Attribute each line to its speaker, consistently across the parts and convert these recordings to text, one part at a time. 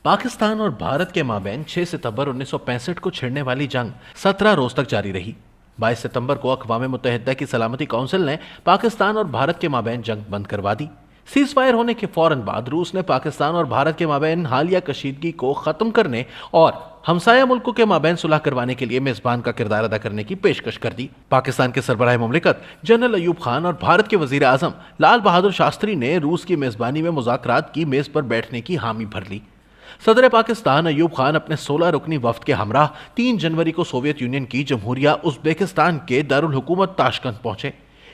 Speaker 1: पाकिस्तान और भारत के माबैन 6 सितंबर 1965 को छिड़ने वाली जंग 17 रोज तक जारी रही। 22 सितंबर को अक़वाम मुत्तहिदा की सलामती काउंसिल ने पाकिस्तान और भारत के माबैन जंग बंद करवा दी। सीज फायर होने के फौरन बाद रूस ने पाकिस्तान और भारत के माबैन हालिया कशीदगी को खत्म करने और हमसाया मुल्कों के माबैन सुलह करवाने के लिए मेजबान का किरदार अदा करने की पेशकश कर दी। पाकिस्तान के सरबराह मुमलिकत जनरल अयूब खान और भारत के वजीर आजम लाल बहादुर शास्त्री ने रूस की मेजबानी में मुज़ाकरात की मेज पर बैठने की हामी भर ली। सदर पाकिस्तान अयूब खान अपने 16 रुकनी वफ्द के हमरा 3 जनवरी को सोवियत यूनियन की जमहूरिया उज़्बेकिस्तान के दारुल हुकूमत ताशकंद पहुंचे।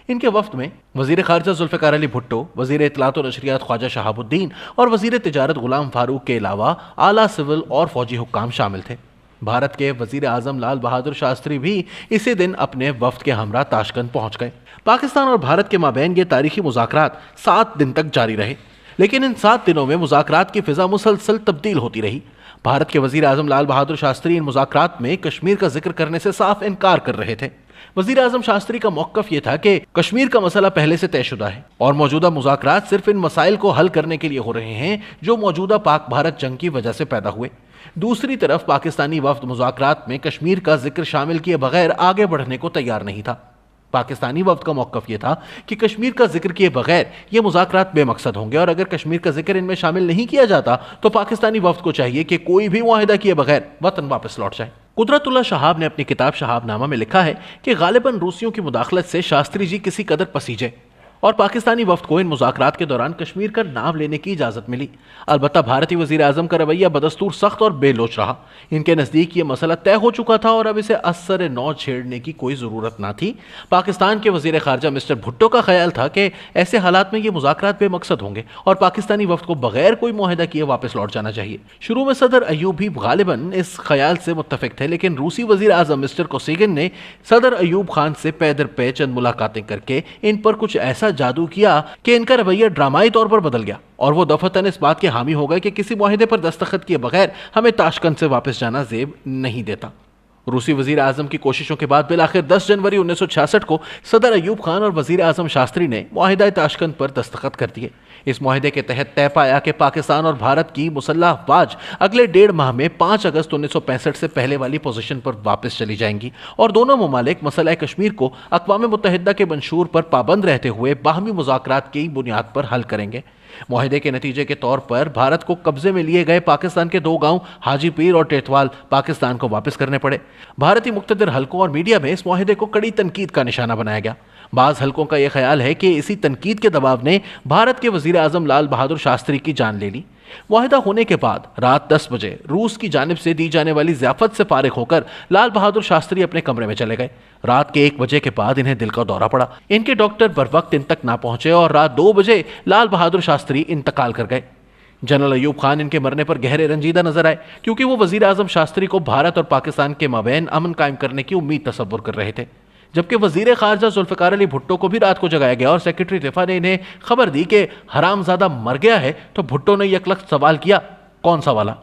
Speaker 1: इनके वफ्द में वजीर खारजा जुल्फ़िकार अली भुट्टो, वजीर इत्तलात और नशरियात ख्वाजा शहाबुद्दीन और वजीर तिजारत गुलाम फारूक के अलावा आला सिविल और फौजी हुक्काम शामिल थे। भारत के वजीर आजम लाल बहादुर शास्त्री भी इसी दिन अपने वफ्द के हमरा ताशकंद पहुंच गए। पाकिस्तान और भारत के माबैन ये तारीखी मुज़ाकरात 7 दिन तक जारी रहे, लेकिन इन 7 दिनों में मुज़ाकरात की फिजा मुसलसल तब्दील होती रही। भारत के वजीर आजम लाल बहादुर शास्त्री इन मुज़ाकरात में कश्मीर का जिक्र करने से साफ इनकार कर रहे थे। वजीर आजम शास्त्री का मौक़िफ़ ये था कि कश्मीर का मसला पहले से तयशुदा है और मौजूदा मुज़ाकरात सिर्फ इन मसाइल को हल करने के लिए हो रहे हैं जो मौजूदा पाक भारत जंग की वजह से पैदा हुए। दूसरी तरफ पाकिस्तानी वफ्द मुज़ाकरात में कश्मीर का जिक्र शामिल किए बगैर आगे बढ़ने को तैयार नहीं था। पाकिस्तानी वफ्द का मौक़िफ़ ये था कि कश्मीर का जिक्र किए बगैर ये मुज़ाकरात बेमकसद होंगे और अगर कश्मीर का जिक्र इनमें शामिल नहीं किया जाता तो पाकिस्तानी वफ्द को चाहिए कि कोई भी मुआहिदा किए बगैर वतन वापस लौट जाए। कुदरतुल्लाह शहाब ने अपनी किताब शहाबनामा में लिखा है कि गालिबन रूसियों की मुदाखलत से शास्त्री जी किसी कदर पसीजे और पाकिस्तानी वफ्द को इन मुज़ाकरात के दौरान कश्मीर का नाम लेने की इजाज़त मिली। अलबत्ता भारतीय वज़ीर आज़म का रवैया बदस्तूर सख्त और बेलोच रहा। इनके नज़दीक ये मसला तय हो चुका था और अब इसे असर नौ छेड़ने की कोई ज़रूरत ना थी। पाकिस्तान के वज़ीर ख़ारजा मिस्टर भुट्टो का ख्याल था कि ऐसे हालात में ये मुज़ाकरात बेमकसद होंगे और पाकिस्तानी वफ्द को बगैर कोई मुआहिदा किए वापस लौट जाना चाहिए। शुरू में सदर अयूब भी गालिबन इस ख्याल से मुत्तफ़िक थे, लेकिन रूसी वज़ीर आज़म मिस्टर कोसिगिन ने सदर अयूब खान से पे दर पे चंद मुलाकातें करके इन पर कुछ ऐसा जादू किया कि इनका रवैया ड्रामाई तौर पर बदल गया और वो दफतन इस बात के हामी हो गए कि किसी मुआहिदे पर दस्तखत किए बगैर हमें ताशकंद से वापस जाना जेब नहीं देता। रूसी वजीर आजम की कोशिशों के बाद बिलाखिर 10 जनवरी 1966 को सदर अयूब खान और वजीर आजम शास्त्री ने मुआहिदा ताशकंद पर दस्तखत कर दिए। इस मुआहिदे के तहत तय पाया कि पाकिस्तान और भारत की मुसल्लह अफवाज अगले 1.5 माह में 5 अगस्त 1965 से पहले वाली पोजीशन पर वापस चली जाएंगी और दोनों ममालिक मसला कश्मीर को अक़वाम मुत्तहिदा के मंशूर पर पाबंद रहते हुए बाहमी मुज़ाकरात की बुनियाद पर हल करेंगे। मुआहिदे के नतीजे के तौर पर भारत को कब्जे में लिए गए पाकिस्तान के 2 गांव हाजी पीर और टेटवाल पाकिस्तान को वापस करने पड़े। भारतीय मुक़्तदिर हलकों और मीडिया में इस मुआहिदे को कड़ी तनकीद का निशाना बनाया गया। बाज़ हलकों का यह ख्याल है कि इसी तनकीद के दबाव ने भारत के वज़ीर आज़म लाल बहादुर शास्त्री की जान ले ली। मुआहिदा होने के बाद रात 10 बजे रूस की जानिब से दी जाने वाली ज़ियाफ़त से फारिग होकर लाल बहादुर शास्त्री अपने कमरे में चले गए। रात के 1 बजे के बाद इन्हें दिल का दौरा पड़ा। इनके डॉक्टर बरवक्त इन तक ना पहुंचे और रात 2 बजे लाल बहादुर शास्त्री इंतकाल कर गए। जनरल अयूब खान इनके मरने पर गहरे रंजीदा नजर आए क्योंकि वो वज़ीर आज़म शास्त्री को भारत और पाकिस्तान के माबैन अमन कायम करने की उम्मीद तसव्वुर कर रहे थे। जबकि वजीर खारजा जुल्फ़िकार अली भुट्टो को भी रात को जगाया गया और सेक्रेटरी दिफा ने इन्हें खबर दी कि हरामजादा मर गया है, तो भुट्टो ने यकलख्त सवाल किया, कौन सा वाला?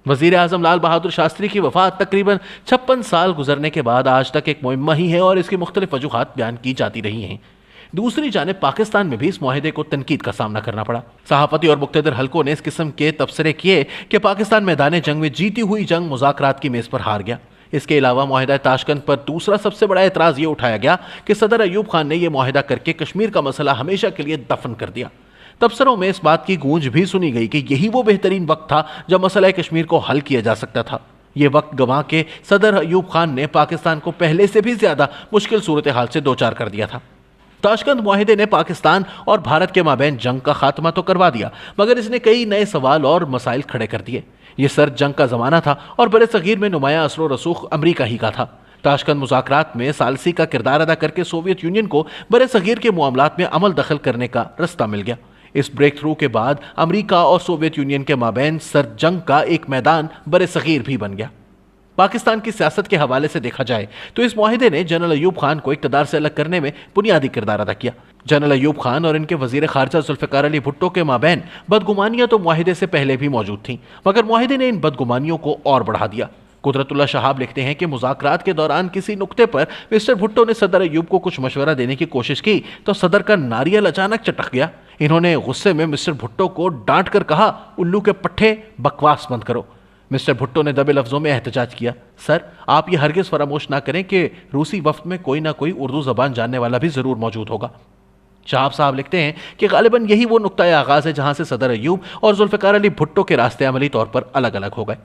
Speaker 1: वजीर आज़म लाल बहादुर शास्त्री की वफ़ात तकरीबन 56 साल गुजरने के बाद आज तक एक मुइम्मा ही है और इसकी मुख्तलिफ वजूहात बयान की जाती रही हैं। दूसरी जानिब पाकिस्तान में भी इस मुआहिदे को तनकीद का सामना करना पड़ा। सहाफ़ती और मुक़्तदिर हलकों ने इस किस्म के तबसरे किए कि पाकिस्तान मैदान जंग में जीती हुई जंग मुज़ाकरात की मेज़ पर हार गया। इसके अलावा मुआहिदा ताशकंद पर दूसरा सबसे बड़ा एतराज़ ये उठाया गया कि सदर अयूब खान ने यह मुआहिदा करके कश्मीर का मसला हमेशा के लिए दफन कर दिया। तबसरों में इस बात की गूंज भी सुनी गई कि यही वो बेहतरीन वक्त था जब मसला कश्मीर को हल किया जा सकता था। ये वक्त गंवा के सदर अयूब खान ने पाकिस्तान को पहले से भी ज़्यादा मुश्किल सूरत हाल से दो चार कर दिया था। ताशकंद मुआहिदे ने पाकिस्तान और भारत के माबैन जंग का खात्मा तो करवा दिया, मगर इसने कई नए सवाल और मसाइल खड़े कर दिए। ये सर्द जंग का ज़माना था और बड़े सगीर में नुमाया असर रसूख अमरीका ही का था। ताशकंद मुज़ाकरात में सालसी का किरदार अदा करके सोवियत यूनियन को बड़े सगीर के मामलात में अमल दखल करने का रास्ता मिल गया। इस ब्रेक थ्रू के बाद अमरीका और सोवियत यूनियन के माबैन सर्द जंग का एक मैदान बड़े सगीर भी बन गया। पाकिस्तान की सियासत के हवाले से देखा जाए तो इस मुआहिदे ने जनरल अयूब खान को इक़्तिदार से अलग करने में बुनियादी किरदार अदा किया। जनरल अयूब खान और इनके वजीर खारजा जुल्फ़िकार अली भुट्टो के माबैन बदगुमानियां तो मुआहिदे से पहले भी मौजूद थीं, मगर मुआहिदे ने इन बदगुमानियों को और बढ़ा दिया। कुदरतुल्लाह शहाब लिखते हैं कि मुज़ाकरात के दौरान किसी नुक्ते पर मिस्टर भुट्टो ने सदर अयूब को कुछ मशवरा देने की कोशिश की तो सदर का नारियल अचानक चटक गया। انہوں نے غصے میں مسٹر بھٹو کو ڈانٹ کر کہا، الو کے پٹھے، بکواس بند کرو۔ مسٹر بھٹو نے دبے لفظوں میں احتجاج کیا، سر آپ یہ ہرگز فراموش نہ کریں کہ روسی وفد میں کوئی نہ کوئی اردو زبان جاننے والا بھی ضرور موجود ہوگا۔ شہاب صاحب لکھتے ہیں کہ غالباً یہی وہ نقطۂ آغاز ہے جہاں سے صدر ایوب اور ذوالفقار علی بھٹو کے راستے عملی طور پر الگ الگ ہو گئے۔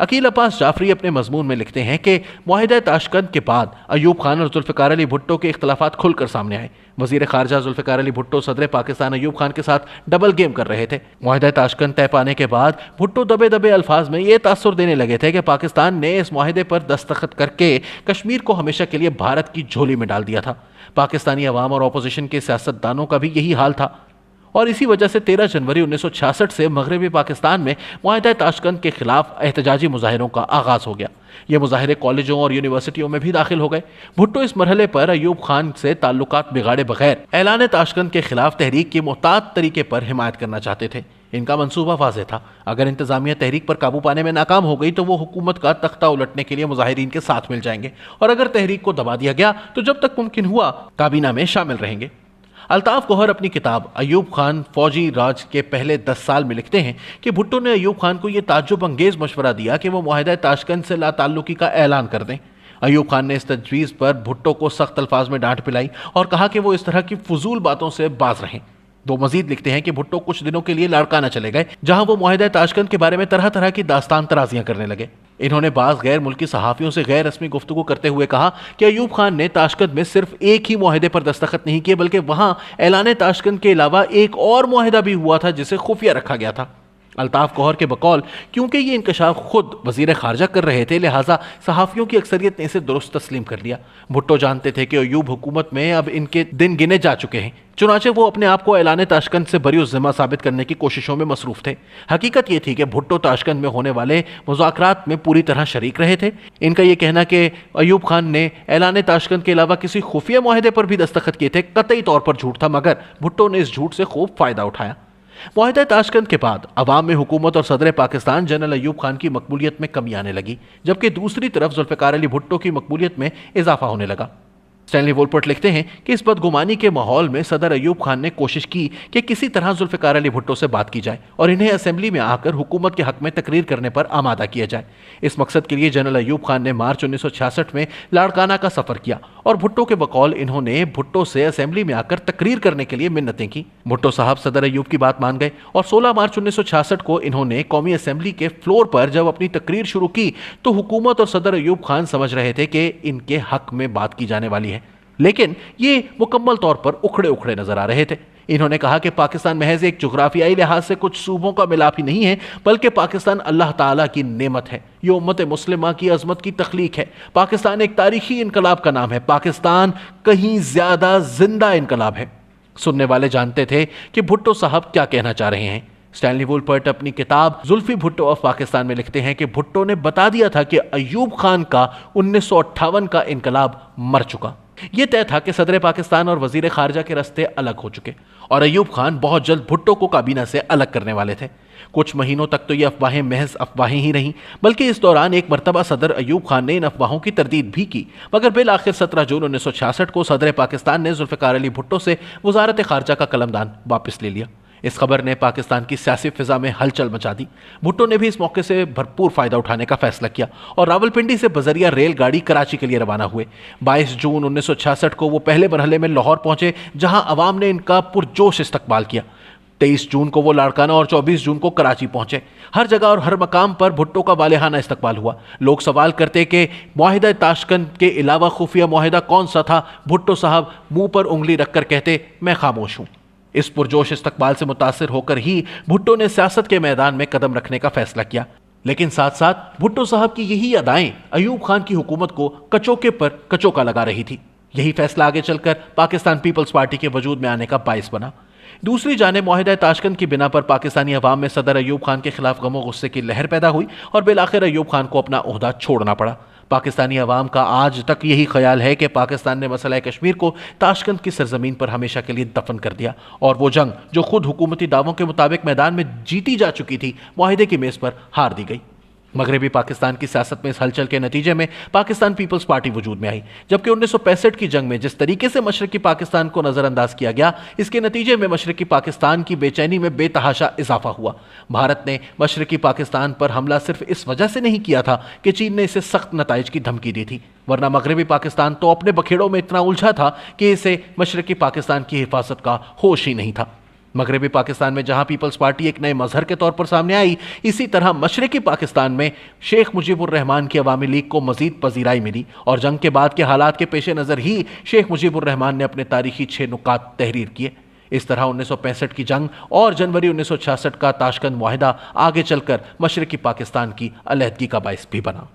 Speaker 1: عقیل عباس جعفری اپنے مضمون میں لکھتے ہیں کہ معاہدہ تاشقند کے بعد ایوب خان اور ذوالفقار علی بھٹو کے اختلافات کھل کر سامنے آئے۔ وزیر خارجہ ذوالفقار علی بھٹو صدر پاکستان ایوب خان کے ساتھ ڈبل گیم کر رہے تھے۔ معاہدہ تاشقند طے پانے کے بعد بھٹو دبے دبے الفاظ میں یہ تاثر دینے لگے تھے کہ پاکستان نے اس معاہدے پر دستخط کر کے کشمیر کو ہمیشہ کے لیے بھارت کی جھولی میں ڈال دیا تھا۔ پاکستانی عوام اور اپوزیشن کے سیاستدانوں کا بھی یہی حال تھا، اور اسی وجہ سے 13 جنوری 1966 سے مغربی پاکستان میں معاہدہ تاشقند کے خلاف احتجاجی مظاہروں کا آغاز ہو گیا۔ یہ مظاہرے کالجوں اور یونیورسٹیوں میں بھی داخل ہو گئے۔ بھٹو اس مرحلے پر ایوب خان سے تعلقات بگاڑے بغیر اعلان تاشقند کے خلاف تحریک کی محتاط طریقے پر حمایت کرنا چاہتے تھے۔ ان کا منصوبہ واضح تھا، اگر انتظامیہ تحریک پر قابو پانے میں ناکام ہو گئی تو وہ حکومت کا تختہ الٹنے کے لیے مظاہرین کے ساتھ مل جائیں گے، اور اگر تحریک کو دبا دیا گیا تو جب تک ممکن ہوا کابینہ میں شامل رہیں گے۔ الطاف گوہر اپنی کتاب ایوب خان فوجی راج کے پہلے 10 سال میں لکھتے ہیں کہ بھٹو نے ایوب خان کو یہ تعجب انگیز مشورہ دیا کہ وہ معاہدہ تاشقند سے لا تعلقی کا اعلان کر دیں۔ ایوب خان نے اس تجویز پر بھٹو کو سخت الفاظ میں ڈانٹ پلائی اور کہا کہ وہ اس طرح کی فضول باتوں سے باز رہیں۔ وہ مزید لکھتے ہیں کہ بھٹو کچھ دنوں کے لیے لاڑکانہ چلے گئے، جہاں وہ معاہدہ تاشقند کے بارے میں طرح طرح کی داستان ترازیاں کرنے لگے۔ انہوں نے بعض غیر ملکی صحافیوں سے غیر رسمی گفتگو کرتے ہوئے کہا کہ ایوب خان نے تاشقند میں صرف ایک ہی معاہدے پر دستخط نہیں کیے، بلکہ وہاں اعلان تاشقند کے علاوہ ایک اور معاہدہ بھی ہوا تھا جسے خفیہ رکھا گیا تھا۔ الطاف گوہر کے بقول کیونکہ یہ انکشاف خود وزیر خارجہ کر رہے تھے، لہٰذا صحافیوں کی اکثریت نے اسے درست تسلیم کر لیا۔ بھٹو جانتے تھے کہ ایوب حکومت میں اب ان کے دن گنے جا چکے ہیں، چنانچہ وہ اپنے آپ کو اعلان تاشقند سے بری الذمہ ثابت کرنے کی کوششوں میں مصروف تھے۔ حقیقت یہ تھی کہ بھٹو تاشقند میں ہونے والے مذاکرات میں پوری طرح شریک رہے تھے۔ ان کا یہ کہنا کہ ایوب خان نے اعلان تاشقند کے علاوہ کسی خفیہ معاہدے پر بھی دستخط کیے تھے قطعی طور پر جھوٹ تھا، مگر بھٹو نے اس جھوٹ سے خوب فائدہ اٹھایا۔ معاہدہ تاشقند کے بعد عوام میں حکومت اور صدر پاکستان جنرل ایوب خان کی مقبولیت میں کمی آنے لگی، جبکہ دوسری طرف ذوالفقار علی بھٹو کی مقبولیت میں اضافہ ہونے لگا۔ اسٹینلی وولپرٹ لکھتے ہیں کہ اس بدگمانی کے ماحول میں صدر ایوب خان نے کوشش کی کہ کسی طرح ذوالفقار علی بھٹو سے بات کی جائے اور انہیں اسمبلی میں آ کر حکومت کے حق میں تقریر کرنے پر آمادہ کیا جائے۔ اس مقصد کے لیے جنرل ایوب خان نے مارچ 1966 میں لاڑکانہ کا سفر کیا اور بھٹو کے بقول انہوں نے بھٹو سے اسمبلی میں آ کر تقریر کرنے کے لیے منتیں کی۔ بھٹو صاحب صدر ایوب کی بات مان گئے اور 16 مارچ 1966 کو انہوں نے قومی اسمبلی کے فلور پر جب اپنی تقریر شروع کی تو حکومت اور صدر ایوب خان سمجھ رہے تھے کہ ان کے حق میں بات کی جانے والی ہے، لیکن یہ مکمل طور پر اکھڑے اکھڑے نظر آ رہے تھے۔ انہوں نے کہا کہ پاکستان محض ایک جغرافیائی لحاظ سے کچھ صوبوں کا ملاپ ہی نہیں ہے، بلکہ پاکستان اللہ تعالیٰ کی نعمت ہے، یہ امت مسلمہ کی عظمت کی تخلیق ہے۔ پاکستان ایک تاریخی انقلاب کا نام ہے، پاکستان کہیں زیادہ زندہ انقلاب ہے۔ سننے والے جانتے تھے کہ بھٹو صاحب کیا کہنا چاہ رہے ہیں۔ اسٹینلی وولپرٹ اپنی کتاب زلفی بھٹو آف پاکستان میں لکھتے ہیں کہ بھٹو نے بتا دیا تھا کہ ایوب خان کا 1958 کا انقلاب مر چکا۔ یہ طے تھا کہ صدر پاکستان اور وزیر خارجہ کے راستے الگ ہو چکے اور ایوب خان بہت جلد بھٹو کو کابینہ سے الگ کرنے والے تھے۔ کچھ مہینوں تک تو یہ افواہیں محض افواہیں ہی رہیں، بلکہ اس دوران ایک مرتبہ صدر ایوب خان نے ان افواہوں کی تردید بھی کی، مگر بالآخر 17 جون 1966 کو صدر پاکستان نے ذوالفقار علی بھٹو سے وزارت خارجہ کا قلمدان واپس لے لیا۔ اس خبر نے پاکستان کی سیاسی فضا میں ہلچل مچا دی۔ بھٹو نے بھی اس موقع سے بھرپور فائدہ اٹھانے کا فیصلہ کیا اور راولپنڈی سے بذریعہ ریل گاڑی کراچی کے لیے روانہ ہوئے۔ 22 جون 1966 کو وہ پہلے مرحلے میں لاہور پہنچے، جہاں عوام نے ان کا پرجوش استقبال کیا۔ 23 جون کو وہ لاڑکانہ اور 24 جون کو کراچی پہنچے۔ ہر جگہ اور ہر مقام پر بھٹو کا والہانہ استقبال ہوا۔ لوگ سوال کرتے کہ معاہدہ تاشقند کے علاوہ خفیہ معاہدہ کون سا تھا؟ بھٹو صاحب منہ پر انگلی رکھ کر کہتے، میں خاموش ہوں۔ اس پرجوش استقبال سے متاثر ہو کر ہی بھٹو نے سیاست کے میدان میں قدم رکھنے کا فیصلہ کیا، لیکن ساتھ ساتھ بھٹو صاحب کی یہی ادائیں ایوب خان کی حکومت کو کچوکے پر کچوکا لگا رہی تھی۔ یہی فیصلہ آگے چل کر پاکستان پیپلز پارٹی کے وجود میں آنے کا باعث بنا۔ دوسری جانب معاہدہ تاشقند کی بنا پر پاکستانی عوام میں صدر ایوب خان کے خلاف غم و غصے کی لہر پیدا ہوئی اور بالآخر ایوب خان کو اپنا عہدہ چھوڑنا پڑا۔ پاکستانی عوام کا آج تک یہی خیال ہے کہ پاکستان نے مسئلہ کشمیر کو تاشقند کی سرزمین پر ہمیشہ کے لیے دفن کر دیا اور وہ جنگ جو خود حکومتی دعووں کے مطابق میدان میں جیتی جا چکی تھی، معاہدے کی میز پر ہار دی گئی۔ मगरबी पाकिस्तान की सियासत में इस हलचल के नतीजे में पाकिस्तान पीपल्स पार्टी वजूद में आई, जबकि 1965 की जंग में जिस तरीके से मशरकी पाकिस्तान को नजरअंदाज किया गया, इसके नतीजे में मशरकी पाकिस्तान की बेचैनी में बेतहाशा इजाफा हुआ। भारत ने मशरकी पाकिस्तान पर हमला सिर्फ इस वजह से नहीं किया था कि चीन ने इसे सख्त नताइज की धमकी दी थी, वरना मगरबी पाकिस्तान तो अपने बखेड़ों में इतना उलझा था कि इसे मशरकी पाकिस्तान की हिफाजत का होश ही नहीं था। मगरबी पाकिस्तान में जहां पीपल्स पार्टी एक नए मजहर के तौर पर सामने आई, इसी तरह मशरकी पाकिस्तान में शेख मुजीबुर रहमान की अवामी लीग को मजीद पजीराई मिली और जंग के बाद के हालात के पेश नज़र ही शेख मुजीबुर रहमान ने अपने तारीखी 6 नुकात तहरीर किए। इस तरह 1965 की जंग और जनवरी 1966 का ताशकंद मुआहिदा आगे चलकर मशरकी पाकिस्तान की अलहदगी का बाइस भी बना।